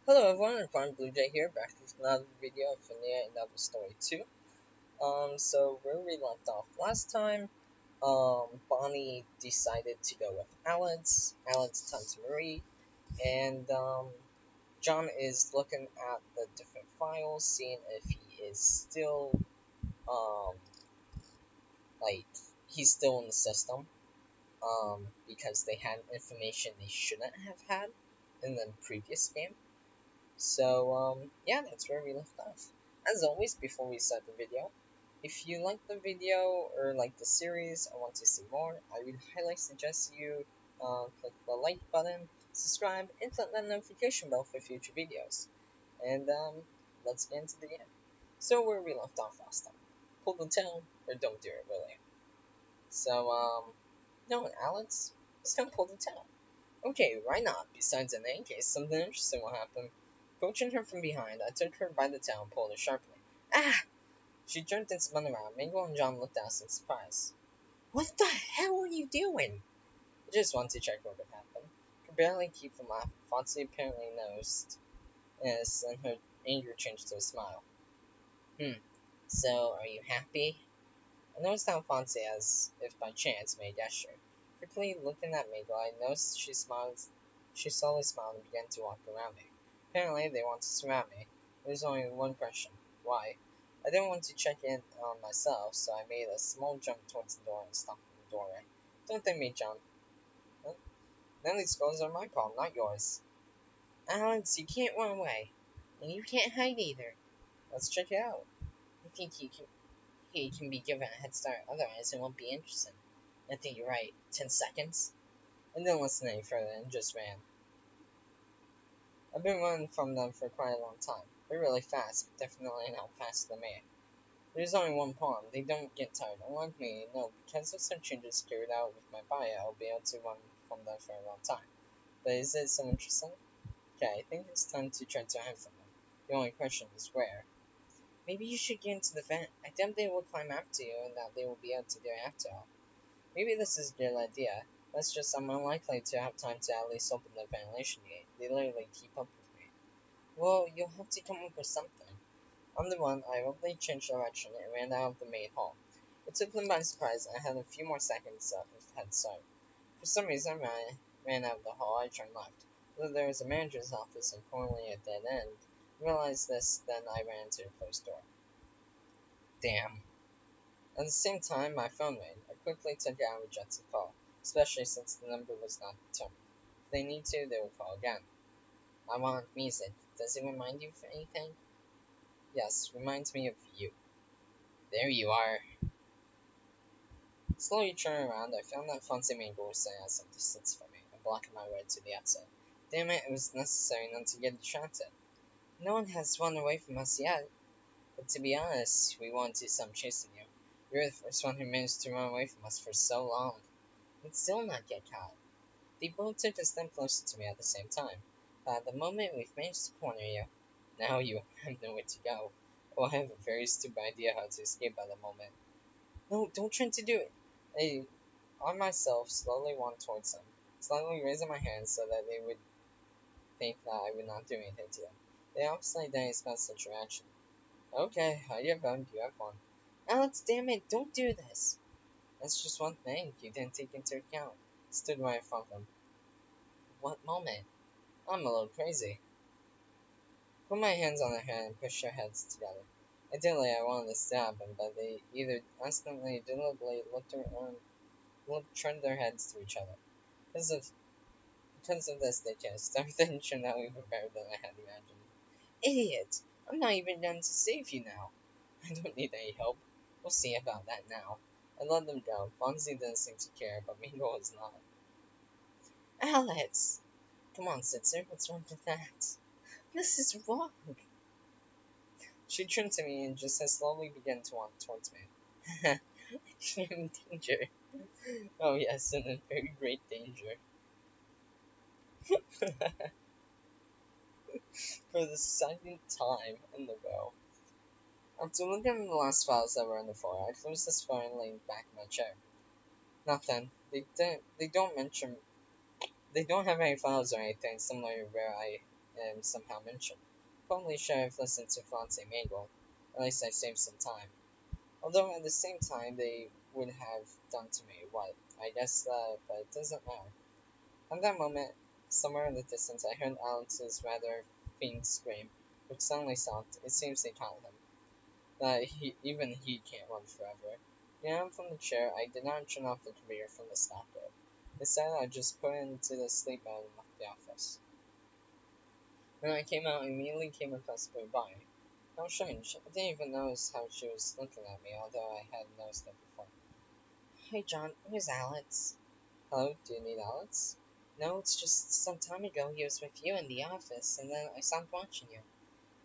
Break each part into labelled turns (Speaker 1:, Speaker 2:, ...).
Speaker 1: Hello everyone, I'm Blue Jay here, back with another video of Fnia and another story too. So where we left off last time, Bonnie decided to go with Alex turned to Marie, and John is looking at the different files, seeing if he is still, um, like, he's still in the system, because they had information they shouldn't have had in the previous game. So, yeah, that's where we left off. As always, before we start the video, if you like the video or like the series and want to see more, I would highly suggest you click the like button, subscribe, and click that notification bell for future videos. And, let's get into the game. So, where we left off last time. Pull the tail, or don't do it, really. So, no, Alex, just gonna pull the tail. Okay, why not? Besides, in any case, something interesting will happen. Approaching her from behind, I took her by the tail and pulled her sharply. Ah! She jerked and spun around. Mingo and John looked at us in surprise. What the hell are you doing? I just wanted to check what would happen. Could barely keep from laughing. Foxy apparently noticed, as and her anger changed to a smile. So, are you happy? I noticed how Fonzie, as if by chance, made a gesture. Quickly looking at Mabel, I noticed she smiled. She slowly smiled and began to walk around me. Apparently, they wanted to surround me. There was only one question: why? I didn't want to check in on myself, so I made a small jump towards the door and stopped in the doorway. Don't thank me, John. Huh? None of these clothes are my problem, not yours. Alex, you can't run away, and you can't hide either. Let's check it out. I think he can be given a head start, otherwise it won't be interesting. I think you're right. 10 seconds? I didn't listen any further and just ran. I've been running from them for quite a long time. They're really fast, but definitely not faster than me. There's only one problem. They don't get tired. Unlike me, no, because of some changes carried out with my body, I'll be able to run from them for a long time. But is it so interesting? Okay, I think it's time to try to hide from them. The only question is where. Maybe you should get into the vent. I doubt they will climb after you and that they will be able to do it after all. Maybe this is a good idea. That's just I'm unlikely to have time to at least open the ventilation gate. They literally keep up with me. Well, you'll have to come up with something. On the run, I abruptly changed direction and ran out of the main hall. It took them by surprise, and I had a few more seconds of head start. For some reason, when I ran out of the hall, I turned left. Though there was a manager's office and currently a dead end, I realized this, then I ran into a closed door. Damn. At the same time, my phone rang. I quickly took it and rejected the call, especially since the number was not determined. If they need to, they will call again. I want music. Does it remind you of anything? Yes, reminds me of you. There you are. Slowly turning around, I found that Fancy Mango was sitting at some distance from me, and blocking my way to the exit. Damn it, it was necessary not to get distracted. No one has run away from us yet, but to be honest, we wanted to stop chasing you. You're the first one who managed to run away from us for so long. And still not get caught. They both took a step closer to me at the same time. But at the moment we've managed to corner you, now you have nowhere to go. Well, I have a very stupid idea how to escape at the moment. No, don't try to do it. I, on myself, slowly walked towards them, slightly raising my hands so that they would think that I would not do anything to them. They obviously didn't expect such a reaction. Okay, I have fun, you have fun. Alex, damn it, don't do this. That's just one thing you didn't take into account. Stood right in front of them. What moment? I'm a little crazy. Put my hands on their head and pushed their heads together. Ideally, I wanted to stab them, but they either instantly or deliberately turned their heads to each other. Because of, because of this, they kissed. Everything turned out even better than I had imagined. Idiot! I'm not even done to save you now. I don't need any help. We'll see about that now. I let them go. Fonzie didn't seem to care, but Mingo was not. Alex! Come on, Sitzer, what's wrong with that? This is wrong. She turned to me and just as slowly began to walk towards me. I'm in danger. Oh yes, and in very great danger. For the second time in the row. After looking at the last files that were on the floor, I closed the phone and leaned back in my chair. Nothing. They don't mention. They don't have any files or anything similar to where I somehow mentioned. Probably should have listened to Fonte Mangle. At least I saved some time. Although at the same time they would have done to me what? I guess that, but it doesn't matter. At that moment, somewhere in the distance, I heard Alex's rather faint scream, which suddenly stopped. It seems they caught him. That even he can't run forever. Getting up from the chair, I did not turn off the computer from the stop it. Instead, I just put it into the sleep mode and left the office. When I came out, I immediately came across her by. How strange. I didn't even notice how she was looking at me, although I had noticed it before. Hey John, where's Alex? Hello, do you need Alex? No, it's just some time ago he was with you in the office, and then I stopped watching you.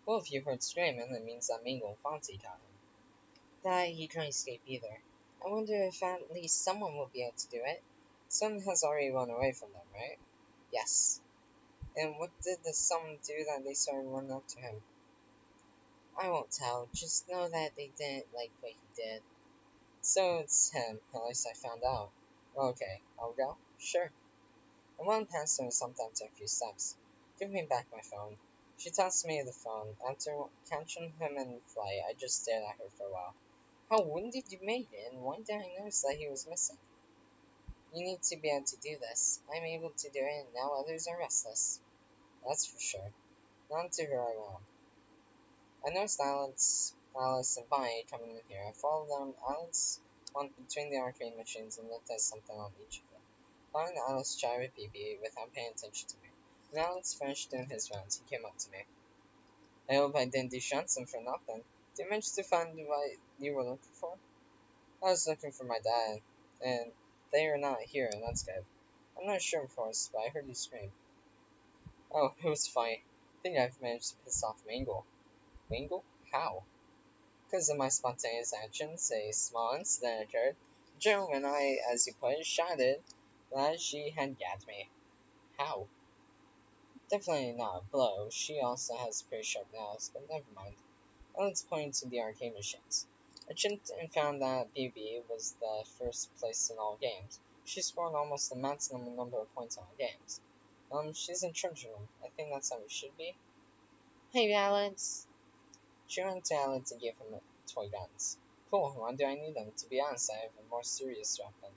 Speaker 1: Well, if you heard screaming, it means that Mingo and Fonzie got him. That he couldn't escape either. I wonder if at least someone will be able to do it. Someone has already run away from them, right? Yes. And what did the someone do that they started running up to him? I won't tell, just know that they didn't like what he did. So it's him, at least I found out. Okay, I'll go? Sure. I went past her and sometimes took a few steps. Give me back my phone. She tossed me the phone. After catching him in flight, I just stared at her for a while. How wouldn't you make it, and why did I notice that he was missing? You need to be able to do this. I'm able to do it, and now others are restless. That's for sure. On to her I went. I noticed Alice and Bonnie coming in here. I followed them. Alice went between the arcade machines and looked at something on each of them. Bonnie and Alice chatted with BB without paying attention to me. When Alice finished doing his rounds, he came up to me. I hope I didn't deshun him for nothing. Did you manage to find what you were looking for? I was looking for my dad, and they are not here, and that's good. I'm not sure, of course, but I heard you scream. Oh, it was funny. I think I've managed to piss off Mangle. Mangle? How? Because of my spontaneous actions, a small incident occurred. Joe and I, as you put it, shouted that she had gagged me. How? Definitely not a blow. She also has pretty sharp nails, but never mind. Let's point to the arcade machines. I checked and found that BB was the first place in all games. She scored almost the maximum number of points on games. She's in charge of them. I think that's how it should be. Hey, Alex. She went to Alex and gave him toy guns. Cool, why do I need them? To be honest, I have a more serious weapon.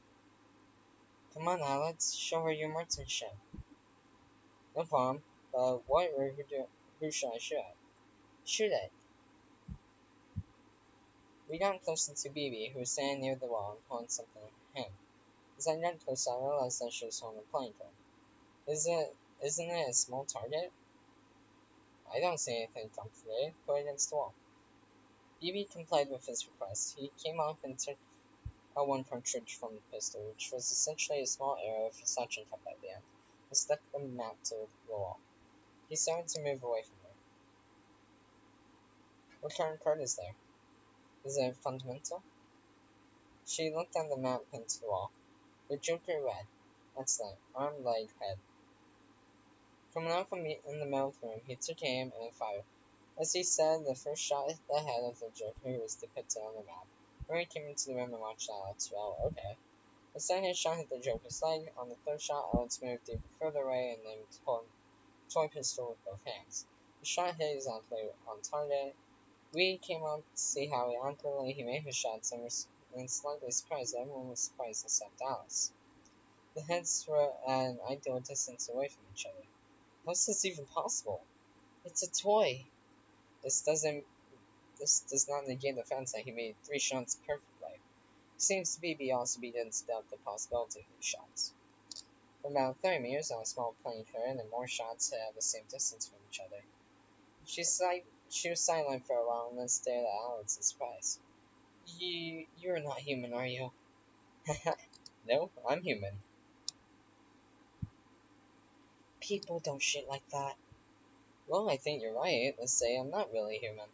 Speaker 1: Come on, Alex, show her your marksmanship. No problem, but what or who should I shoot at? Shoot it. We got closer to BB, who was standing near the wall and holding something in her hand. As I got closer, I realized that she was holding a playing card. Isn't it a small target? I don't see anything complicated. Put it against the wall. BB complied with his request. He came off and took out one cartridge from the pistol, which was essentially a small arrow with a suction cup at the end, and stuck the map to the wall. He started to move away from her. What kind of card is there? Is it fundamental? She looked at the map pinned to the wall. The Joker red. Excellent. Arm, leg, head. Coming out from in the middle of the room, he took aim and fired. As he said, the first shot hit the head of the Joker, who was depicted on the map. Murray came into the room and watched Alex. Well, okay. The second shot hit the Joker's leg. On the third shot, Alex moved even further away and then pulled a toy pistol with both hands. The shot hit exactly on target. We came up to see how accurately he made his shots and were slightly surprised that everyone was surprised except Alice. The heads were at an ideal distance away from each other. How is this even possible? It's a toy. This doesn't. This does not negate the fact that he made 3 shots perfectly. It seems to be also begins to doubt the possibility of these shots. For about 30 meters on a small plane current and more shots at the same distance from each other. She was silent for a while and then stared at Alex in surprise. You're not human, are you? No, I'm human. People don't shit like that. Well, I think you're right. Let's say I'm not really human.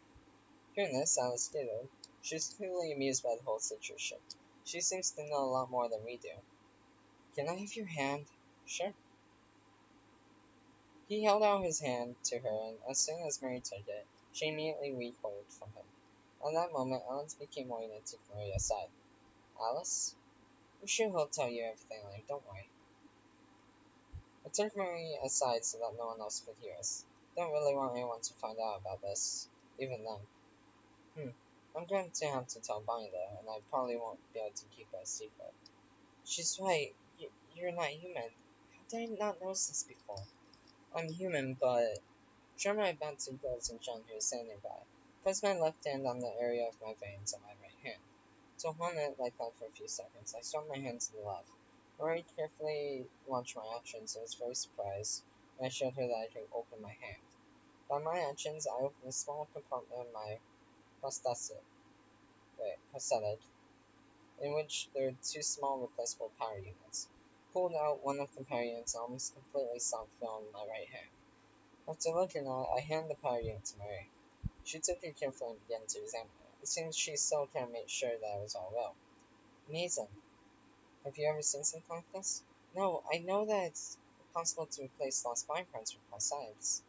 Speaker 1: Hearing this, Alice giggled. She was clearly amused by the whole situation. She seems to know a lot more than we do. Can I have your hand? Sure. He held out his hand to her, and as soon as Mary took it, she immediately recoiled from him. At that moment, Alice became worried and took Mary aside. Alice? I'm sure he'll tell you everything later, don't worry. I took Mary aside so that no one else could hear us. Don't really want anyone to find out about this, even then. Hmm. I'm going to have to tell Bonnie though, and I probably won't be able to keep it a secret. She's right. You're not human. How did I not notice this before? I'm human, but turn my back to Girls and John, who is standing nearby. Press my left hand on the area of my veins on my right hand. To hold it like that for a few seconds, I swung my hand to the left. I very carefully watched my actions and was very surprised when I showed her that I could open my hand. By my actions, I opened a small compartment of my prosthetic, prosthetic, in which there were two small replaceable power units. Pulled out one of the power units and almost completely stopped filling my right hand. After looking at it, I handed the power unit to Mary. She took it carefully and began to examine it. It seems she still can't make sure that it was all well. Amazing. Have you ever seen something like this? No, I know that it's possible to replace lost body parts with prosthetics.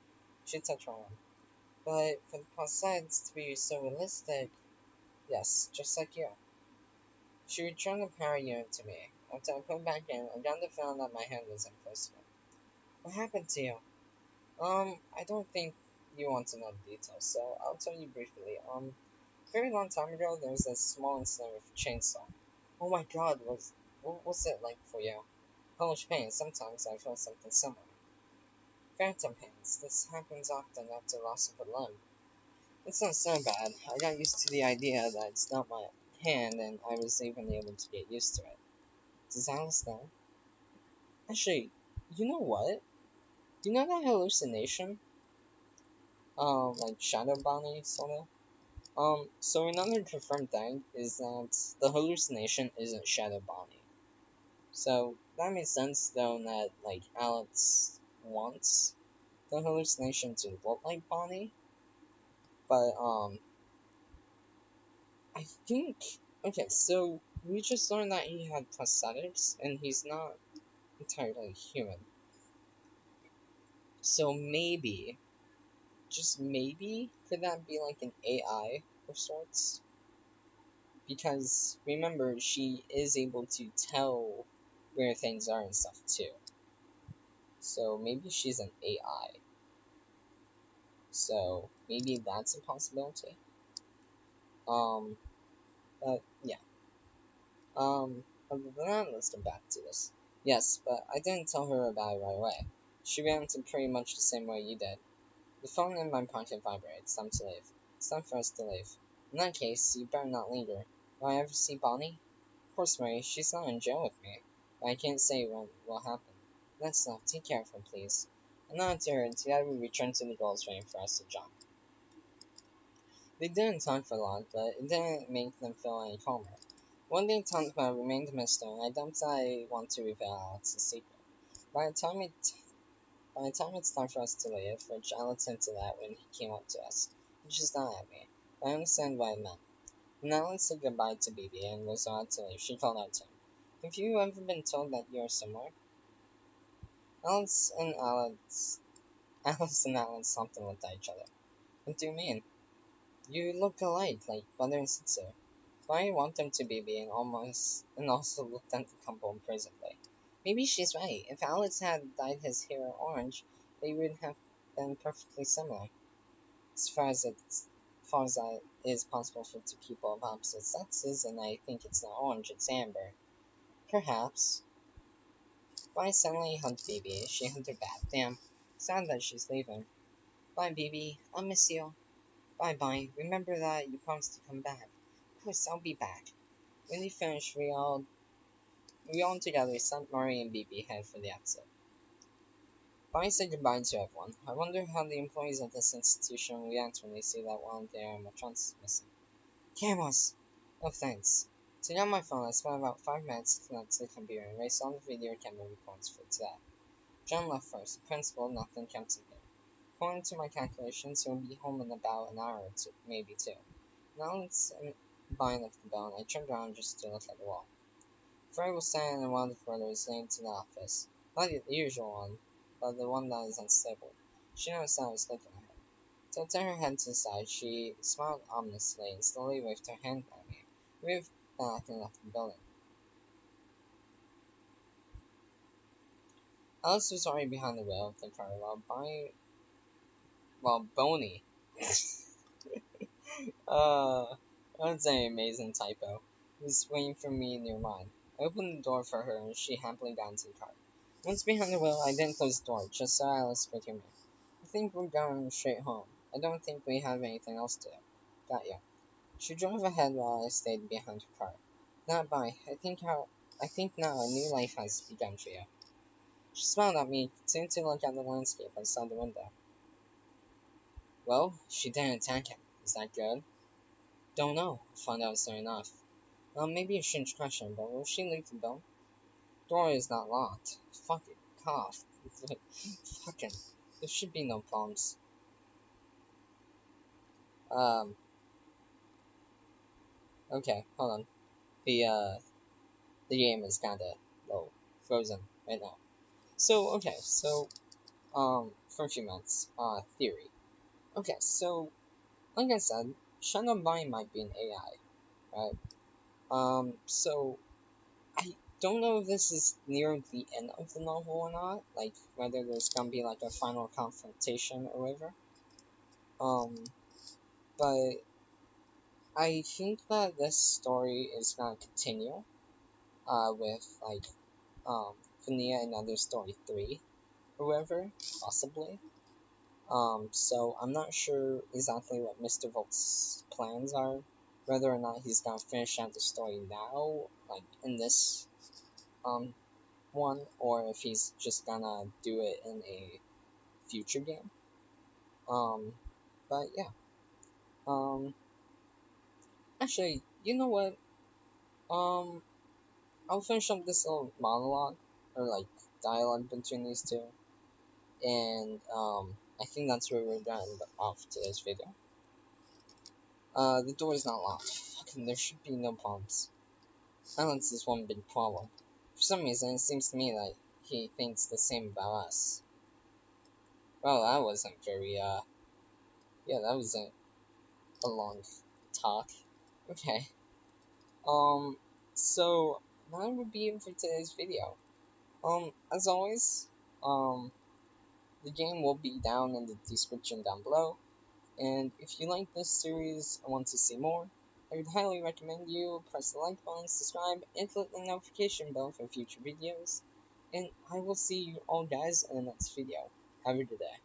Speaker 1: She touched my arm. But for the prosthetics to be so realistic, yes, just like you. She returned the power unit to me. After I put it back in, I got the feeling that my hand was in close to it. What happened to you? I don't think you want to know the details, so I'll tell you briefly. A very long time ago, there was a small incident with a chainsaw. Oh my god, what was it like for you? Hellish pain. Sometimes I feel something similar. Phantom pains. This happens often after loss of a limb. It's not so bad. I got used to the idea that it's not my hand, and I was even able to get used to it. Does Alice know? Actually, you know what? Do you know that hallucination? Like shadow bombing, sorta? So another confirmed thing is that the hallucination isn't shadow bombing. So that makes sense though that like Alex wants the hallucination to look like Bonnie, but I think okay, so we just learned that he had prosthetics and he's not entirely human. So maybe, just maybe, could that be like an AI of sorts? Because remember, she is able to tell where things are and stuff too. So maybe she's an AI. So maybe that's a possibility. Um, but yeah. Other than that, let's get back to this. Yes, but I didn't tell her about it right away. She reacted pretty much the same way you did. The phone in my pocket vibrates. Time to leave. It's time for us to leave. In that case, you better not linger. Will I ever see Bonnie? Of course, Mary. She's not in jail with me. But I can't say what will happen. That's enough. Take care of her, please. And now to her, and together we return to the girls waiting for us to jump. They didn't talk for long, but it didn't make them feel any calmer. One they talked about remained a mystery, and I don't want to reveal Alex's secret. By the time it by the time it's time for us to leave, which Alex hinted at when he came up to us, he just nodded at me. I understand what it meant. When Alex said goodbye to Bibi and was about to leave, she called out to him. Have you ever been told that you are similar? Alex and Alex Alice and Alex stopped and looked at each other. What do you mean? You look alike, like brother and sister. I want them to be and also looked at the couple imprisonedly. Maybe she's right. If Alex had dyed his hair orange, they would have been perfectly similar. As far as that is possible for two people of opposite sexes, and I think it's not orange, it's amber. Perhaps. Why suddenly hugged Phoebe? She hugged her back. Damn. Sad that she's leaving. Bye, Phoebe. I'll miss you. Bye, bye. Remember that you promised to come back. Of course, I'll be back. When they finished, we all together sent Murray and Bibi head for the exit. Bonnie said goodbye to everyone. I wonder how the employees of this institution will react when they see that one of their animatronics is missing. Cameras! Oh, thanks. Today on my phone, I spent about 5 minutes to connect to the computer and erase all the video camera reports for today. John left first. The principal, nothing kept to him. According to my calculations, he will be home in about an hour or two, maybe two. Now it's Bonnie left the bell, and I turned around just to look at the wall. Fred was standing in one of the corridors leading to the office. Not the usual one, but the one that is unstable. She noticed that I was looking at her. Tilting her head to the side, she smiled ominously and slowly waved her hand at me. We moved back and left the building. Alice was already behind the wheel of the car while Bonnie well, bony. That's an amazing typo. He was waiting for me near mine. I opened the door for her, and she happily got into the car. Once behind the wheel, I didn't close the door, just so Alice could hear me. I think we're going straight home. I don't think we have anything else to do. Got you. She drove ahead while I stayed behind her car. Not by. I think now a new life has begun for you. She smiled at me, continued to look at the landscape outside the window. Well, she didn't attack him. Is that good? Don't know. I found out soon enough. Maybe a strange question, but will she leave the door? Door is not locked. Fucking cough. Fucking. There should be no problems. Um, okay, hold on. The game is kinda low, frozen right now. For a few minutes, theory. Okay, so, like I said, Shadow Body might be an AI, right? So, I don't know if this is near the end of the novel or not, like, whether there's gonna be, like, a final confrontation or whatever. Um, but I think that this story is gonna continue, with, like, Fnia and Other Story 3, or whatever, possibly. So I'm not sure exactly what Mr. Volt's plans are, whether or not he's gonna finish out the story now, like in this um one, or if he's just gonna do it in a future game. Um, but yeah. Um, Actually, you know what? Um, I'll finish up this little monologue or like dialogue between these two, and I think that's where we're gonna end off today's video. The door is not locked. Fucking, there should be no problems. Silence is one big problem. For some reason, it seems to me that he thinks the same about us. Well, that wasn't very, yeah, that wasn't a long talk. Okay. Um, so, that would be it for today's video. As always, um, the game will be down in the description down below. And if you like this series and want to see more, I would highly recommend you press the like button, subscribe, and click the notification bell for future videos. And I will see you all guys in the next video. Have a good day.